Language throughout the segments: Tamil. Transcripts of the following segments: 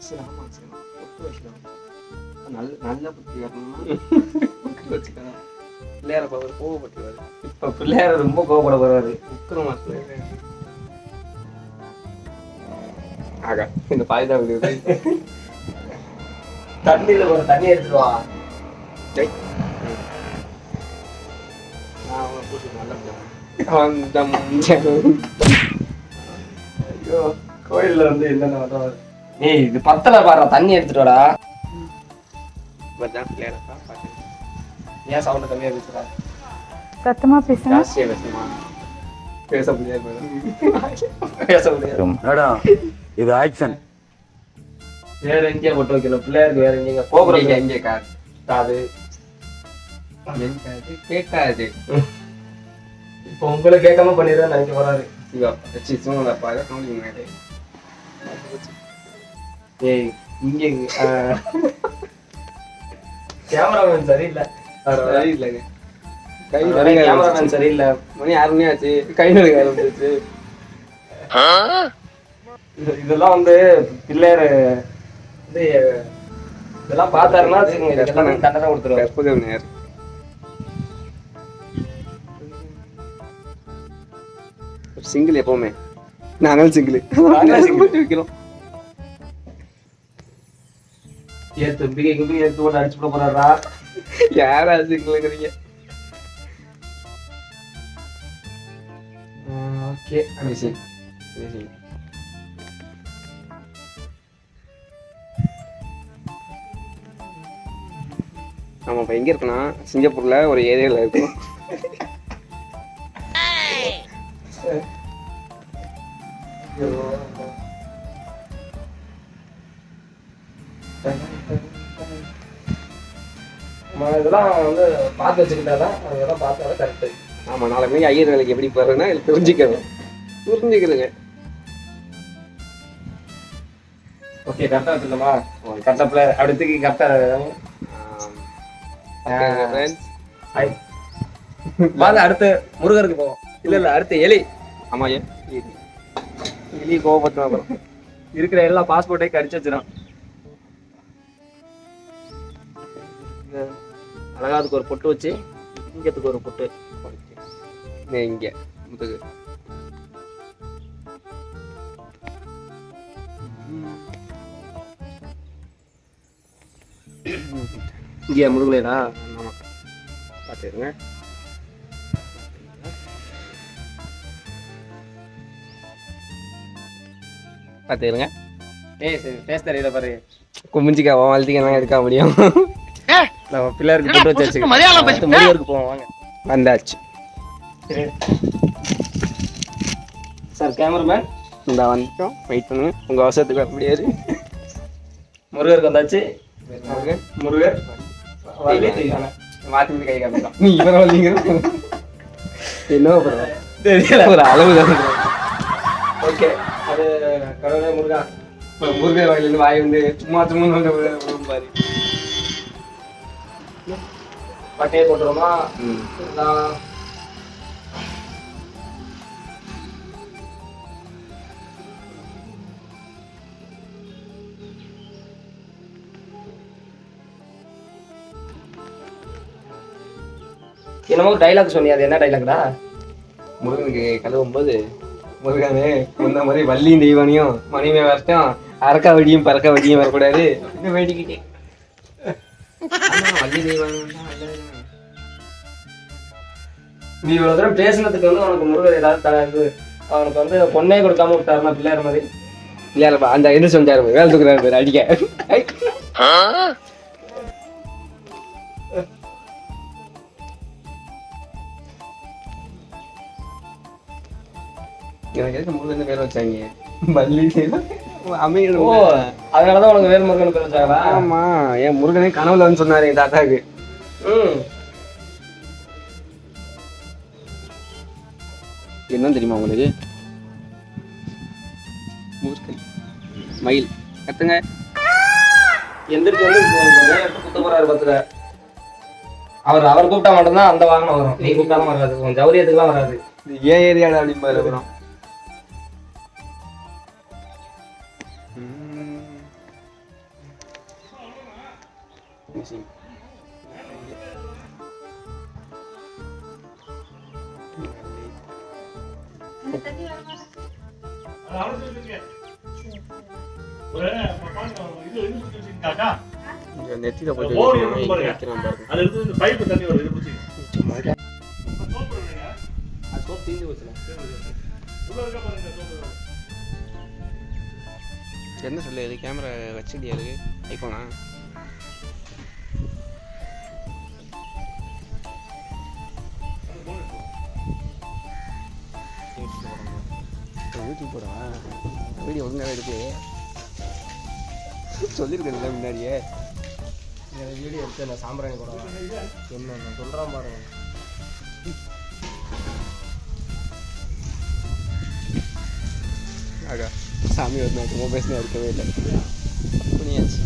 சரி ஆமா சரி ஒட்டு வச்சுக்கலாம். நல்ல புத்தி வரணும்னா வச்சுக்கலாம். பிள்ளையார பார்த்து கோவப்பட்டுருவாரு. இப்ப பிள்ளையார ரொம்ப கோவப்பட போறாரு. விக்ரமாத்துல ஆகா இந்த பாய்தா விடுது. தண்ணியில ஒரு தண்ணி எடுத்துருவா. நான் அவனை கூட்டு நல்ல ஐயோ கோயில்ல வந்து என்னென்ன பண்ணுவாரு. ஏய் இது பத்தல பாரு, தண்ணி எடுத்துட்டு வாடா. பிள்ளையாரப்பா பாத்து ஏன் சவுண்ட் கம்மியா பேசுறா? சத்தமா பேசுங்க. ஜாஸ்தியா பேசுமா? பேச முடியாது பேச முடியாது. மேடம் இது ஆக்ஷன். வேற எங்கேயா போட்டு வைக்கணும் பிள்ளையாருக்கு, வேற எங்கேங்க கோபுரம் எங்கே காது கேட்காது. இப்போ உங்களை கேட்காம பண்ணிடுறேன் நினைக்க போறாரு. ஏய் இங்க கேமராமேன் சரியில்லை. இல்லைங்க கேமராமேன் சரியில்லை. மணி 6 மணி ஆச்சு. கை நடுக்க ஆரம்பிச்சு. இதெல்லாம் வந்து பிள்ளையாரு வந்து இதெல்லாம் பார்த்தாருன்னா தண்டனை கொடுத்துருவாரு. கற்பக நேர் சிங்கிள் எப்பவுமே நாங்களும் சிங்கிள் வைக்கிறோம். ஏத்து பிகை கும்பி ஏத்து போட்டு அடிச்சு போட போறாரா? யாரா சிங்கிள்ங்கிறீங்க? ஓகே அபிஷேக் நம்ம இப்ப எங்க இருக்கோம்னா சிங்கப்பூர்ல ஒரு ஏரியால இருக்கும். இதெல்லாம் வந்து பார்த்து வச்சுக்கிட்டாதான் அதெல்லாம் பார்த்தாதான் கரெக்டு. ஆமா நாளைக்கு மணிக்கு ஐயர் வேலைக்கு எப்படி போறதுன்னா புரிஞ்சுக்கிறதுங்க. ஓகே கரெக்டா வச்சுக்கலாமா? கரெக்டா பிள்ளை அப்படி தூக்கி கரெக்டா வாங்க அடுத்து முருகருக்கு போவோம். இல்ல அடுத்து எலி. ஆமா எலி கோபப்பட்டு அப்புறம் இருக்கிற எல்லா பாஸ்போர்ட்டையும் கடிச்சு வச்சிடும். அழகா அதுக்கு ஒரு பொட்டு வச்சு இங்கத்துக்கு ஒரு பொட்டு இங்க முதுகு இங்கே முருகலையா? ஆமா பாத்துருங்க. பாத்துருங்க. டேஸ்ட் தெரியல பாரு. குமிஞ்சிக்கா வாழ்த்திக்கலாம் எடுக்க முடியும். நம்ம பிள்ளையாருக்கு பொட்டு வச்சு முருகருக்கு போவோம் வாங்க. வந்தாச்சு சார் கேமராமேன். இந்த வந்துட்டோம். வெயிட் பண்ணுங்க. உங்க அவசரத்துக்கு வர முடியாது. முருகருக்கு வந்தாச்சு. முருகர் மாத்தி கை காமிக்கலாம். நீ இவர வந்தீங்க என்ன தெரியல ஒரு அளவு தான். ஓகே அது கடவுளே முருகா. முருகர் வாயிலிருந்து வாய் வந்து சும்மா பாரு. பட்டையை போட்டுருமா? என்னமோ டைலாக் சொன்னியா? அது என்ன டைலாக்டா? முருகனுக்கு கழுவும் போது முருகனே இந்த மாதிரி வள்ளியும் தெய்வானியும் மணிமே வரட்டும், அரக்கா வெடியும் பறக்க வெடியும் வரக்கூடாது அப்படின்னு வேண்டிக்கிட்டே. வள்ளி தெய்வானியும் நீ இவ்வளவு தூரம் பேசுனதுக்கு வந்து உனக்கு முருகர் ஏதாவது அவனுக்கு வந்து பொண்ணே கொடுக்காம விட்டாருன்னா பிள்ளையார் மாதிரி. இல்ல அந்த எது சொன்னாரு வேலை தூக்குறாரு பேர் அடிக்க. எனக்கு எதுக்கு முருகன் பேர் வச்சாங்க? வள்ளி அமையும். ஓ அதனாலதான் உனக்கு வேல்முருகன் பேர் வச்சாங்களா? ஆமா என் முருகனே கனவுல வந்து சொன்னாரு என் தாத்தாக்கு. என்ன தெரியுமா உங்களுக்கு? மயில் கத்துங்க. எந்திரிச்சு வந்து குத்த போறாரு பத்துல. அவர் கூப்பிட்டா மட்டும்தான் அந்த வாகனம் வரும். நீ கூப்பிட்டாலும் வராது. உன் ஜவுரியத்துக்குலாம் வராது. ஏன் ஏரியாடா அப்படின்னு பாருக்கிறோம். மிஷின் நெத்தியில போட்டு வைக்கிறான் பாருங்க. சோப் தீந்து போச்சுல. என்ன சொல்லு இது கேமரா வச்சுக்கிட்டியா இருக்கு ஐஃபோனா? யூடியூப் போடா வீடியோ ஒழுங்காக எடுத்து சொல்லியிருக்கேன்ல முன்னாடியே. வீடியோ எடுத்து நான் சாம்பிராணி போடுவேன். என்ன நான் சொல்கிறேன் பாருங்க. ஆகா சாமி ஒரு நாள் மொபைல்ஸ்னு இருக்கவே இல்லை. புனியாச்சு.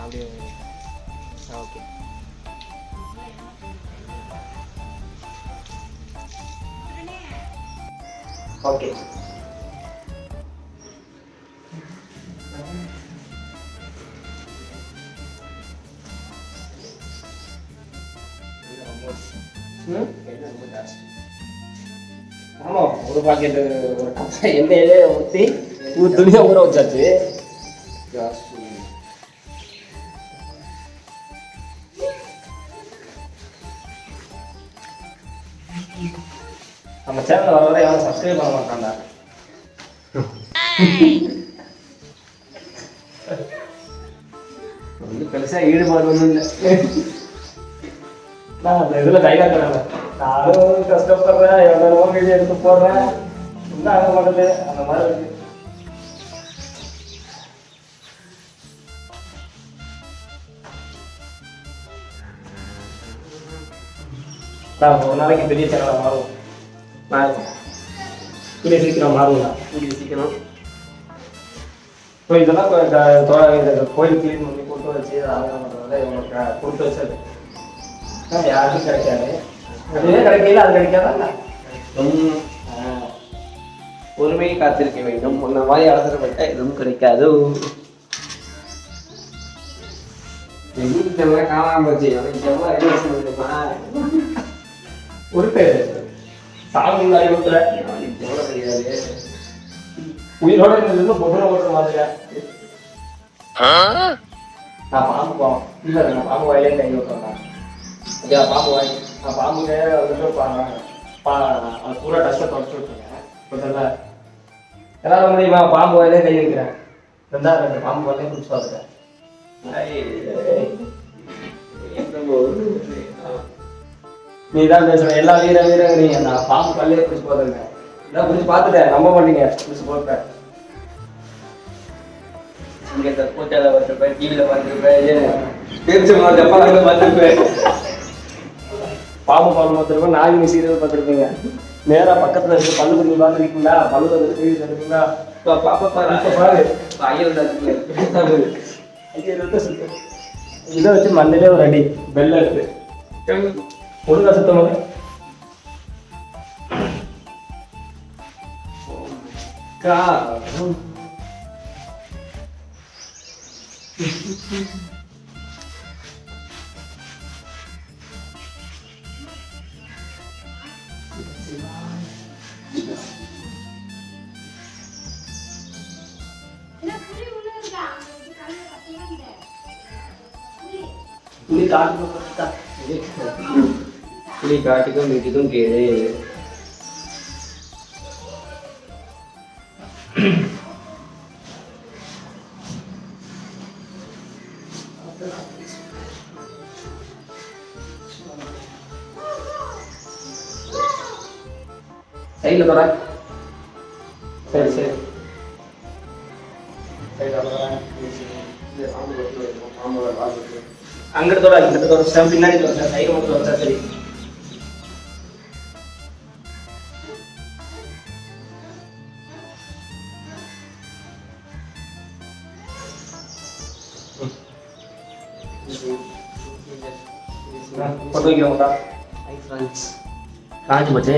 அப்படியே ஓகே. ஓகே ஆமாம், ஒரு பாக்கெட்டு ஒரு கப்பை எண்ணெயிலே ஊற்றி துணியை ஊற வச்சாச்சு. நம்ம சேனல் வர வரை யாரும் சப்ஸ்கிரைப் பண்ண மாட்டாங்க. வந்து பெருசாக ஈடுபாடு ஒன்றும் இல்லை. நான் அந்த இதில் கை காட்டுறேன். நானும் கஷ்டப்படுறேன், எவ்வளோ வீடியோ எடுத்து போடுறேன், இன்னும் ஆக மாட்டேது. அந்த மாதிரி இருக்கு. நான் ஒரு நாளைக்கு பெரிய சேனலாக மாறுவோம். நான் கூடிய சீக்கிரம் மாறுவோம். கூடிய சீக்கிரம் இப்போ இதெல்லாம் கோயில் கிளீன் பண்ணி கொடுத்து வச்சு அதனால இவங்களுக்கு கொடுத்து வச்சது யாருக்கும் கிடைக்காது. அதுவே கிடைக்கல, அது கிடைக்காதா? பொறுமையை காத்திருக்க வேண்டும். முன்ன மாதிரி அவசரப்பட்ட எதுவும் கிடைக்காது. எங்களுக்கு காணாம போச்சு. உருட்டு சாமி அறிவுறுத்துற கிடையாது. உயிரோட இருந்தது பொண்ணு ஓடுற மாதிரி. நான் பாம்பு போவோம் இல்லை, நான் பாம்பு வாயிலே கை வைப்பேன். ஓகே, பாம்பு வாய் நான் பாம்பு கையை வந்துட்டு அது பூரா டஸ்ட்டை தொடச்சு விட்டுருக்கேன். புரியுதுல்ல? எல்லாம் முடியுமா? பாம்பு வாயிலே கை வைக்கிறேன். ரெண்டு பாம்பு வாயிலே குடிச்சு பார்த்துட்டேன். நீ தான் பேசுற எல்லா வீரங்கிறீங்க. நான் பாம்பு கல்லையே குடிச்சு பார்த்துருக்கேன். இதான் குடிச்சு பார்த்துட்டேன், நம்ப மாட்டீங்க. குடிச்சு போட்டேன். இங்கே பூச்சால பார்த்துருப்பேன், டிவியில் பார்த்துருப்பேன், பேச்சு ஜப்பானில் பார்த்துருப்பேன், பாம்பு பாம்பு பார்த்துருப்பேன், நாகினி சீரியல் பார்த்துருப்பீங்க. நேராக பக்கத்தில் இருக்கு பல்லு குடி பார்த்துருக்கீங்களா? பல்லு டிவி இருக்குங்களா? பாப்பா பாரு இதை வச்சு மண்ணிலே ஒரு அடி பெல்ல இருக்கு. ஒழுங்கா சுத்தமாக புளி காட்டுக்கும் வீட்டுக்கும் கேடு. சைடில் தொட. சரி சரி அங்கிட்டு தொட, இங்கிட்டு தொட, பின்னாடி தொட, சைடு மட்டும் வச்சா சரி. கொண்டு வைக்கிறோம்டா. காஞ்சி போச்சு.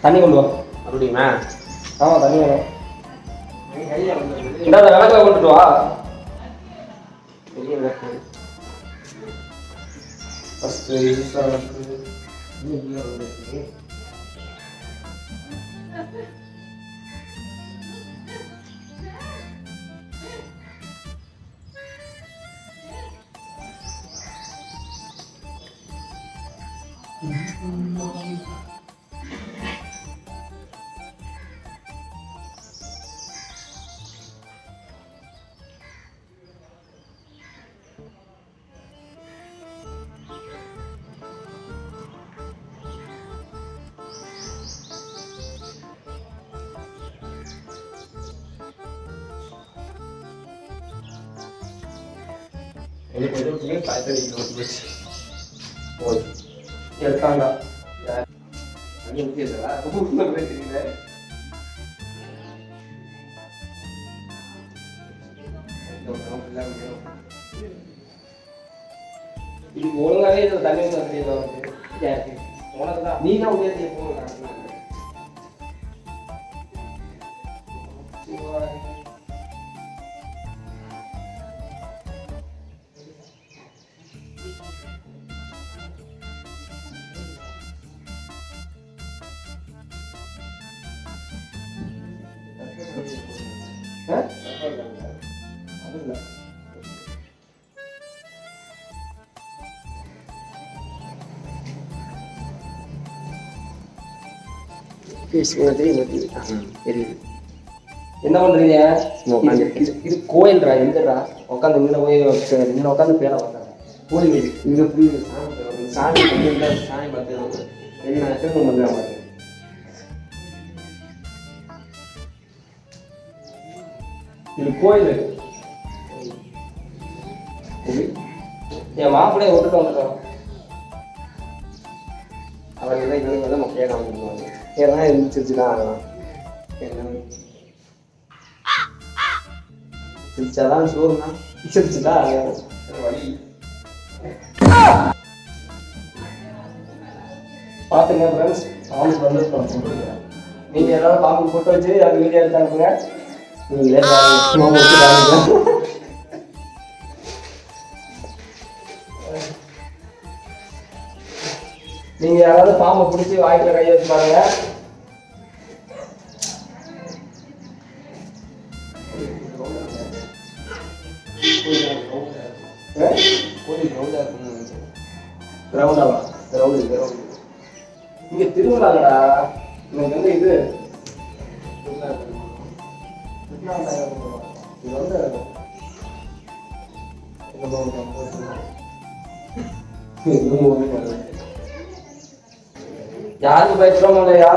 தண்ணி கொண்டு வா. அப்படிங்களா? ஆமாம் தண்ணி வேணும். இந்த விளக்க கொண்டுட்டு வா. பெரிய விளக்கு. ஃபஸ்ட்டு விளக்கு. எடுத்தாங்க இது ஒழுங்காவே இதில் தண்ணி உனக்கு தான் நீ தான் உதவி போகலாம். என்ன பண்றீங்க? இது கோயில்ரா, எங்கடா உட்காந்து இங்கே போய் இங்கே உட்காந்து பேர உட்காந்து கோயில் இங்கே புரியுது. சாமி சாமி பார்த்து என்ன வந்து இது கோயில். என் மாப்பிள்ளைய விட்டுட்டு வந்துட்டோம். அவர் எல்லாம் இவங்க வந்து மொக்கையாக காமிச்சிருவாங்க. ஏன்னா இருந்துச்சு தான் ஆகலாம். சிரிச்சாதான் சோறுனா சிரிச்சுதான் வழி. பார்த்துங்க ஃப்ரெண்ட்ஸ், பாம்பு வந்து நீங்கள் ஏதாவது பாம்பு போட்டு வச்சு அது வீடியோ எடுத்து அனுப்புங்க. நீங்களே நீங்க யாராவது பாம்பை பிடிச்சி வாய்க்குள்ள கையை வச்சு பாருங்க. கிரவுண்டாவா? கிரவுண்டு இங்க திருவிழாங்கடா. இன்னைக்கு வந்து இது யாருக்கு பயப்படணும் இல்லையா?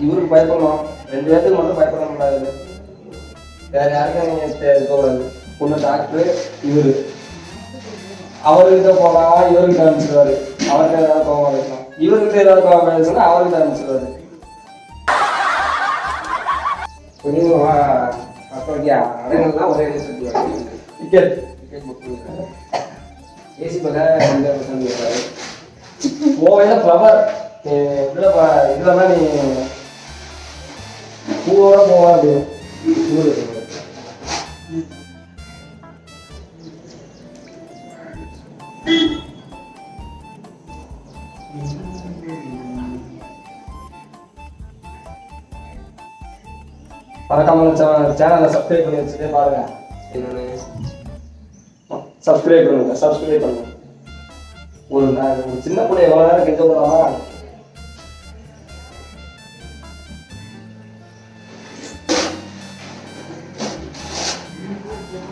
இவருக்கு பயப்படணும். 2 பேருக்கு மட்டும் பயப்பட முடியாது. வேற யாருக்கும் நீங்க இருக்கக்கூடாது. பொண்ணு டாக்டர் இவரு. அவர்கிட்ட போனா இவர்கிட்ட ஆரம்பிச்சிருவாரு. அவர்கிட்ட ஏதாவது கோவம் பேசலாம், இவர்கிட்ட ஏதாவது கோவம் பேசணும்னா அவர்கிட்ட ஆரம்பிச்சிருவாரு. புரியுதுவா? அப்போக்கியா அடையாளம்லாம் ஒரே டிக்கெட் ஏசி பக்கம் போவேல ஃப்ளவர் இதுலதான் நீ பூவோட போவா. அப்படி மறக்காம சேனலை சப்ஸ்கிரைப் பண்ணி வச்சுட்டே பாருங்க. சப்ஸ்கிரைப் பண்ணுங்க, சப்ஸ்கிரைப் பண்ணுங்க. ஒரு சின்ன பிள்ளை எவ்வளோ நேரம் கெஞ்ச போடாமா?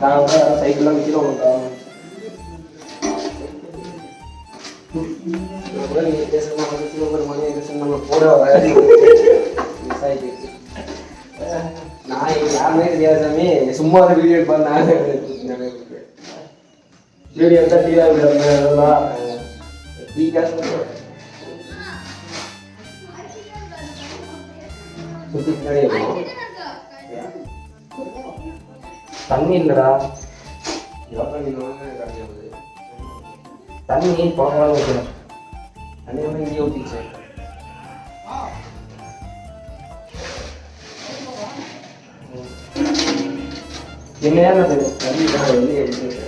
நான் கூட சைக்கிள்லாம் கீழே விட்டாங்க. நீங்கள் பேசுகிறதா வந்து சிவபெருமானே பேசுகிற நம்ம கூட வராது. நான் யாருமே தெரியாது சாமி, சும்மா ஒரு வீடியோ எடுப்பாங்க. வீடியோ எடுத்தால் டீவாக விடலாம். டீ காசு சுற்றி பின்னாடி இருக்கும். தண்ணி இல்லைடா, தண்ணி போகலாம் வைக்கணும். தண்ணி வந்து இங்கே ஊற்றிச்சு. என்ன நேரம் தண்ணி வெளியே எடுத்து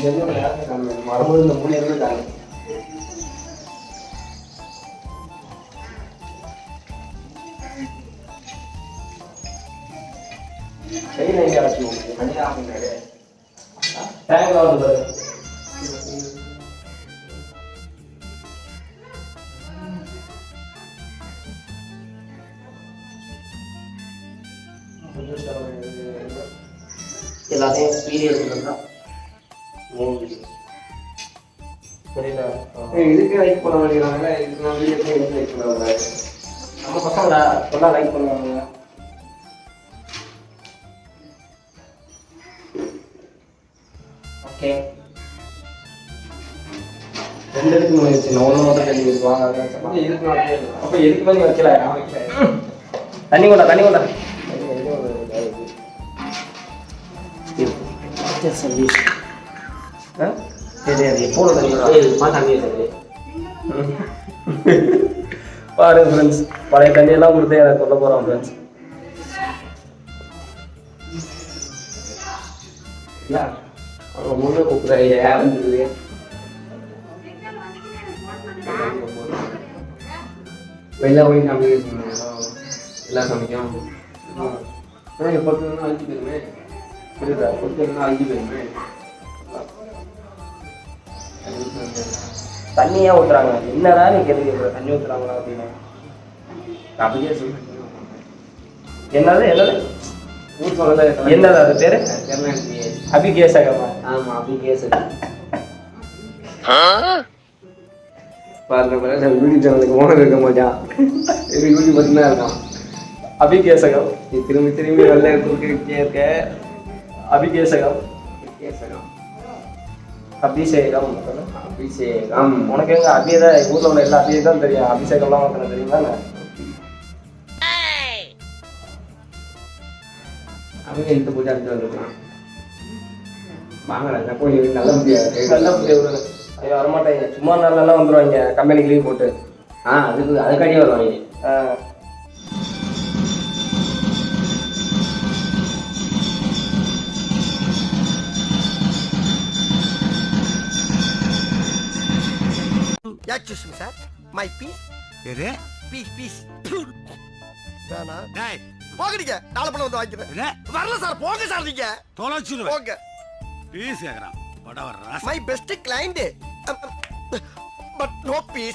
என்ன பண்ண மரபு இந்த மூலியமே தாங்க. சரி நான் இங்கே அழைச்சி மணி ஆகுங்க டேங்க் ஆகுது. எல்லாத்தையும் பீரியட் தான் தெரியல. இதுக்கு லைக் பண்ண வேண்டியதாங்க. இதுக்கு நான் வீடியோ எதுக்கு லைக் பண்ணுவாங்க? நம்ம பசங்களா சொன்னா லைக் பண்ணுவாங்க. ஓகே, 2 எடுத்து முடிச்சு. நான் ஒன்று மட்டும் தண்ணி வாங்க. அப்போ எதுக்கு பண்ணி வைக்கல? தண்ணி கொண்டா, தண்ணி கொண்டா. சர்வீஸ் தெரியாது எப்போது தண்ணி பாரு ஃப்ரெண்ட்ஸ், பழைய தண்ணியெல்லாம் கொடுத்து எனக்கு சொல்ல போகிறோம் ஃப்ரெண்ட்ஸ். முன்னே கூப்பிட்றாங்க யாருன்னு வெளில போய் சமைக்க எல்லாம் சமைக்கும். ஆனால் எப்போ அழிஞ்சு போயிருமே, புரியுதா? பொறுத்தவரைக்கும் அழிஞ்சு போயிருமே. தண்ணியாக ஊற்றுறாங்க. என்னடா நீ கேள்வி தண்ணி ஊற்றுறாங்களா அப்படின்னு அப்படியே சொல்லி. என்னது என்னது ஊர் சொல்லல. என்னது அது பேர்? அபிகேசகமா? ஆமாம், அபிகேசகம். பாருங்க, யூடியூப் சேனலுக்கு ஓனர் இருக்க மாட்டான். யூடியூப் மட்டும்தான் இருக்கான். அபிகேசகம். நீ திரும்பி திரும்பி வெள்ளை தூக்கிட்டே இருக்க. அபிகேசகம், அபிகேசகம், அபிஷேகம், அபிஷேகம். உனக்கு எங்க அபியதான் ஊர்ல உள்ள எல்லா அபியை தான் தெரியும். அபிஷேகம்லாம் உனக்கு தெரியுமா? அவங்க எடுத்து போட்டு அடிச்சு வந்துருக்கான். வாங்கடா போய் நல்ல முடியாது. நல்ல முடியாது. ஐயோ வரமாட்டாங்க. சும்மா நாளெல்லாம் வந்துடுவாங்க கம்பெனிக்கு லீவ் போட்டு. அதுக்காண்டியே வருவாங்க. Excuse me, sir. My piece? எது? Piece. வேணா. டேய், போகடிங்க. நாளை பண்ண வந்து வாங்கிக்கிறேன். வரல சார், போங்க சார் நீங்க. தொலைச்சிடுவேன். போங்க. பீஸ் கேக்குறான். பட வர்றா. My best client. But no piece.